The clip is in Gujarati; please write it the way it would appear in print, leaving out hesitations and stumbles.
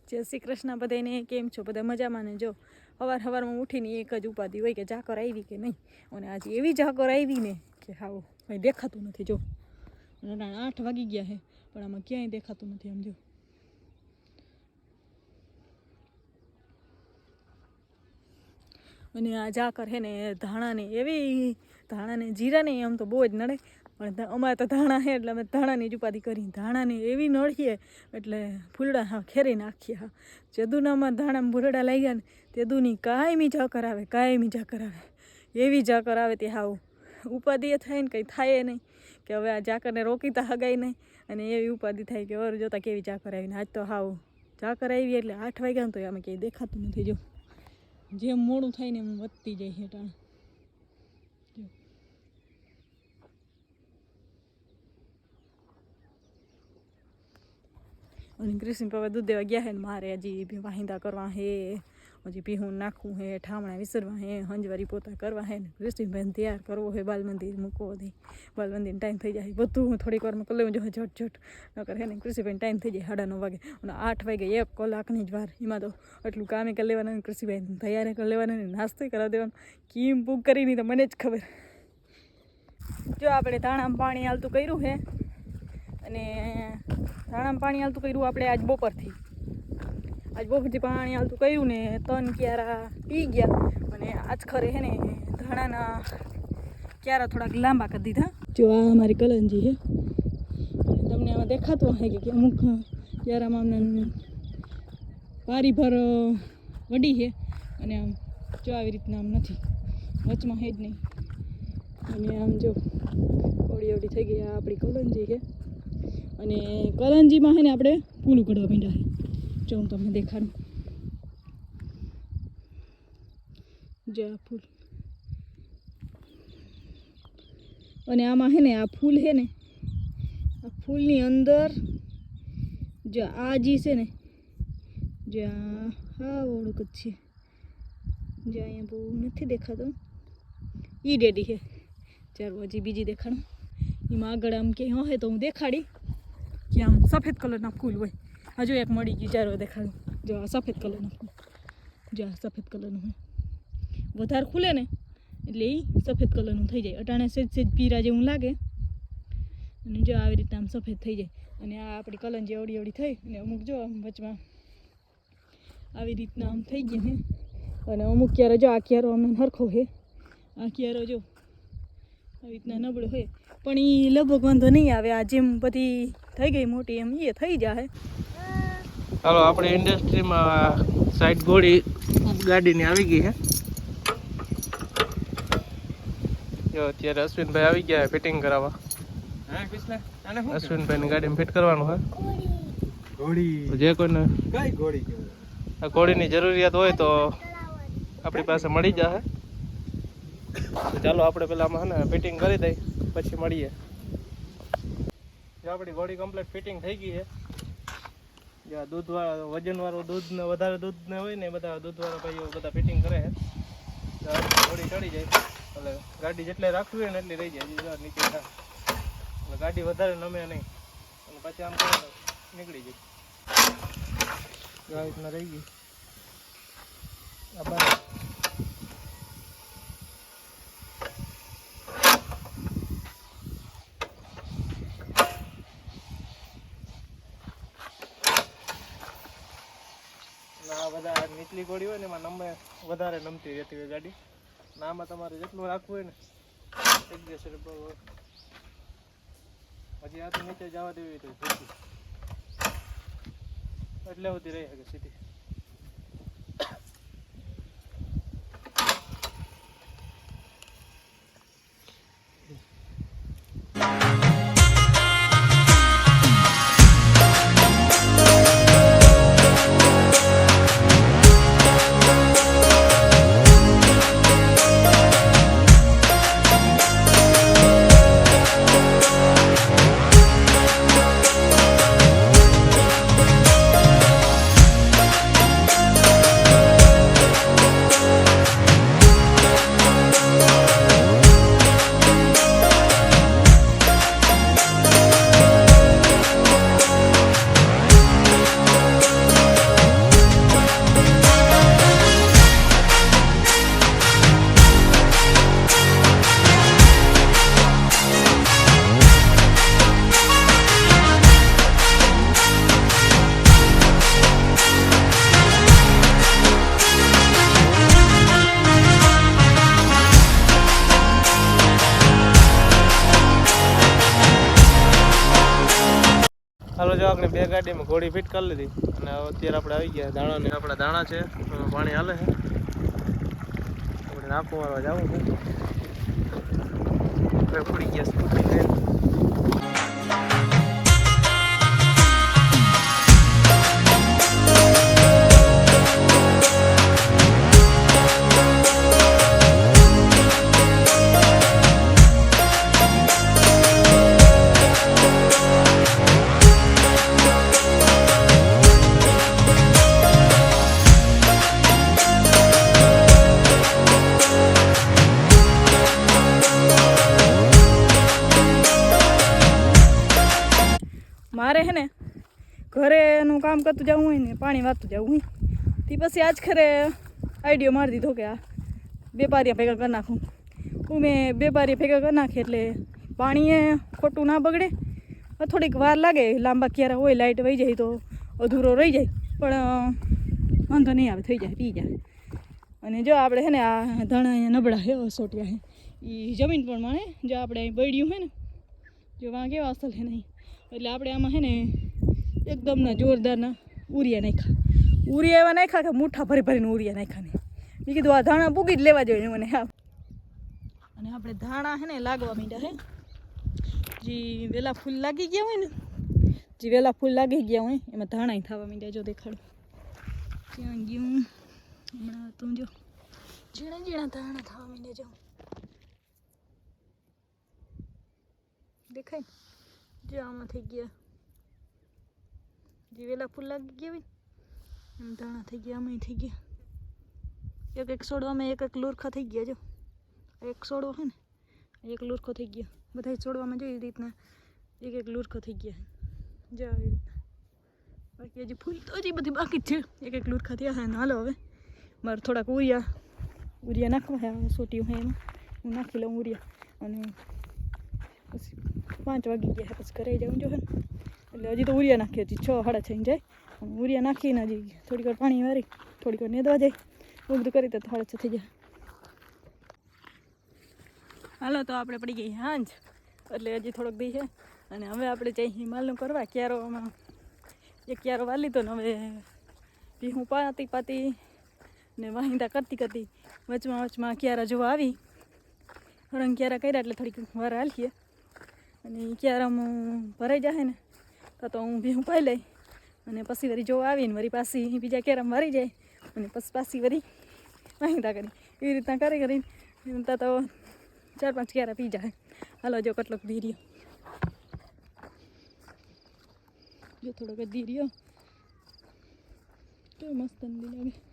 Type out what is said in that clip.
જય શ્રી કૃષ્ણ બધાને. કેમ છો બધા? મજામાં ને? જો સવારમાં ઉઠીને એક જ ઉપાધિ હોય કે ઝાકર આવી કે નહીં. અને આજે એવી ઝાકર આવી ને કે હાવ કંઈ દેખાતું નથી. જો 8 વાગી ગયા છે પણ આમાં ક્યાંય દેખાતું નથી. આમ જો અને આ ઝાકર છે ને ધાણાને એવી ધાણાને જીરાને આમ તો બહુ જ નડે, પણ અમારે તો ધાણા છે એટલે અમે ધાણાની જ ઉપાધિ કરી. ધાણાને એવી નળીએ એટલે ફૂલડા હા ખેરી નાખીએ. હા જેદુના અમારે ધાણામાં ફૂલડા લાગ્યા ને તેદુની કાયમી ઝાકર આવે, કાયમી ઝાકર આવે. એવી ઝાકર આવે તે હાવ ઉપાધિ એ થાય ને કંઈ થાય નહીં કે હવે આ ઝાકરને રોકીતા હગાય નહીં. અને એવી ઉપાધિ થાય કે ઓર જોતા કેવી ઝાકર આવીને આજ તો હાવ ઝાકર આવી એટલે 8 વાગ્યા તો આમાં કંઈ દેખાતું નથી. જો જેમ મોડું થાય ને એમ વધતી જાય છે ટાણ. અને કૃષ્ણ પપ્પા દૂધ દેવા ગયા છે ને મારે હજી વાહિંદા કરવા હે, હજી ભીહું નાખવું હે, ઠામણા વિસરવા હે, હંજવારી પોતા કરવા હે ને કૃષ્ણભાઈને તૈયાર કરવો હે, બાલ મંદિર મૂકવો દે. બાલ મંદિરનો ટાઈમ થઈ જાય બધું હું થોડીક વારમાં કરી લેવું જોઈએ ઝટ નકર હે ને કૃષિભાઈને ટાઈમ થઈ જાય 9:30 વાગે અને 8 વાગે 1 કલાકની જ વાર. એમાં તો એટલું કામે કરી લેવાના, કૃષિભાઈને તૈયાર કરી લેવાના ને નાસ્તો કરાવી દેવાનો. કેમ બુક કરીને તો મને જ ખબર. જો આપણે ધાણામાં પાણી હાલતું કર્યું છે અને ધાણામાં પાણી હાલતું કર્યું આપણે આજ બપોરથી પાણી હાલતું કર્યું ને 3 ક્યારા પી ગયા. અને આજ ખરે છે ને ધાણાના ક્યારા થોડાક લાંબા કરી દીધા. જો આ અમારી કલંજી છે, તમને આમાં દેખાતું હશે કે અમુક ક્યારામાં અમને પારીભર વડી છે અને આમ જો આવી રીતના આમ નથી, વચમાં છે જ નહીં. અને આમ જો ઓડી થઈ ગઈ. આ આપણી કલંજી છે અને કલંજીમાં છે ને આપણે ફૂલ ઉકળવા માંડ્યા છે. જો હું તમને દેખાડું. જો આ ફૂલ અને આમાં છે ને આ ફૂલ છે ને આ ફૂલની અંદર જો આ જી છે ને જો હા ઓળખ જ છે. જો અહીંયા બહુ નથી દેખાતો, એ ડેડી છે. ચાલો હજી બીજી દેખાડું. એમાં આગળ આમ કે હોય તો હું દેખાડી કે આમ સફેદ કલરના ફૂલ હોય. હજુ એક મળી ગયું. ચાલો દેખાડું. જો આ સફેદ કલરનું ફૂલ, જો આ સફેદ કલરનું હોય. વધારે ખુલે ને એટલે એ સફેદ કલરનું થઈ જાય. અટાણે સેજ પીરા જેવું લાગે અને જો આવી રીતના આમ સફેદ થઈ જાય. અને આ આપણી કલંજી અવડી થઈ અને અમુક જો આમ વચમાં આવી રીતના આમ થઈ ગયા છે. અને અમુક ક્યારો જો આ ક્યારો અમને સરખો છે, આ ક્યારો જો આવી રીતના નબળો હોય પણ એ લગભગ વાંધો નહીં આવે. આ જેમ બધી થઈ ગઈ મોટી એમ એ થઈ જાય. હાલો આપણે ઇન્ડસ્ટ્રીમાં સાઈડ ગોળી ગાડીની આવી ગઈ છે. જો અત્યારે અશ્વિનભાઈ આવી ગયા ફિટિંગ કરાવવા. અશ્વિનભાઈની ગાડીમાં ફિટ કરવાનું હોય. જે કોઈને આ ઘોડીની જરૂરિયાત હોય તો આપણી પાસે મળી જશે. ચાલો આપણે પેલા આમાં ને ફિટિંગ કરી દઈ પછી મળીએ. જો આપણી ઘોડી કમ્પ્લીટ ફિટિંગ થઈ ગઈ છે. જ્યાં દૂધવાળા વજનવાળું દૂધ ને વધારે દૂધ ને હોય ને બધા દૂધવાળા ભાઈઓ બધા ફિટિંગ કરે છે. ઘોડી ચડી જાય એટલે ગાડી જેટલે રાખવી હોય ને એટલી રહી જાય. નીચે થાય એટલે ગાડી વધારે નમે નહીં અને પછી આમ કરે નીકળી જાય. આ રીતના રહી ગઈ. આ બરાબર બધા નીચલી ગોળી હોય ને એમાં નમે વધારે નમતી રહેતી હોય ગાડી. આમાં તમારે જેટલું રાખવું હોય ને એડજસ્ટ હજી આ તો નીચે જવા દેવી તો એટલે સુધી રહી શકે સીધી. જો આપણે 2 ગાડીમાં ઘોડી ફિટ કરી લીધી અને અત્યારે આપણે આવી ગયા દાણા ને આપણા દાણા છે એમાં પાણી હાલે છે આપણે નાખવા વાળવા જવું છે પડી ગયા સ્કૂટી લઈને મારે હે ને ઘરેનું કામ કરતું જવું હોય ને પાણી વાળતું જવું હોય તે પછી આજ ખરે આઈડિયો મારી દીધો કે આ વેપારીયા ભેગા કરી નાખું હું મેં વેપારીયા ભેગા કરી નાખી એટલે પાણીએ ખોટું ના બગડે થોડીક વાર લાગે લાંબા ક્યારે હોય લાઇટ વહી જાય તો અધૂરો રહી જાય પણ વાંધો નહીં આવે થઈ જાય પી જાય અને જો આપણે છે ને આ ધાણા અહીંયા નબળા હે સોટિયા હે એ જમીન પ્રમાણે જો આપણે અહીં બળ્યું હોય ને જો વાં કેવા અસલ છે નહીં એટલે આપણે આમાં છે ને એકદમના જોરદારના ઉરિયા નાખ્યા ઉરિયા એવા નાખ્યા કે મુઠ્ઠા ભરી ભરીને ઉરિયા નાખ્યા ને મેં કીધું આ ધાણા પૂગી જ લેવા જોઈએ મને હા અને આપણે ધાણા છે ને લાગવા માંડ્યા હે જે વેલા ફૂલ લાગી ગયા હોય ને જે વેલા ફૂલ લાગી ગયા હોય એમાં ધાણા થવા માંડ્યા જો દેખાડું ક્યાં ગયું હમણાં તું જો ઝીણા ઝીણા ધાણા થવા માંડ્યા જો દેખાય જો આમાં થઈ ગયા જે વેલા ફૂલ લાગી ગયા હોય એમ ધાણા થઈ ગયા આમાં થઈ ગયા એક છોડવામાં એક લુરખા થઈ ગયા જો એક છોડવો છે ને એક લુરખો થઈ ગયો બધા છોડવામાં જો એ રીતના એક લુરખો થઈ ગયા જો આવી રીતના બાકી હજી ફૂલ તો હજી બધી બાકી જ છે એક લુરખા થયા છે ને હાલો હવે મારે થોડાક ઉરિયા નાખવા છે સોટીયું છે એમાં હું નાખી લઉં ઉરિયા અને પછી 5 વાગી ગયા પછી ઘરે જવું જો એટલે હજી તો ઉરિયા નાખીએ હજી 6 સાડા 6 જાય ઉરિયા નાખીને હજી થોડીક વાર પાણી વારી થોડીક વાર નેદવા જાય એવું બધું કરી તો 6:30 થઈ જાય હાલો તો આપણે પડી ગઈ હાંજ એટલે હજી થોડોક દી છે અને હવે આપણે જઈ હિમાલયનું કરવા ક્યારોમાં એક ક્યારો વાલી તો ને હવે ભીહું પાતી ને વાહિંદા કરતી વચમાં ક્યારા જોવા આવી રંગ ક્યારા કર્યા એટલે થોડીક વાર હાલીએ અને ક્યારામાં ભરાઈ જાય ને તો હું ભીહું પાઈ લઈ અને પછી વળી જોવા આવીને વળી પાછી બીજા ક્યારામાં ભરી જાય અને પછી પાછી વળી વાહિંદા કરી એવી રીતના કરીને તો 4-5 ક્યારા પી જાય હાલો જો કેટલોક ધીર્યો જો થોડોક ધીર્યો કેવો મસ્ત લાગે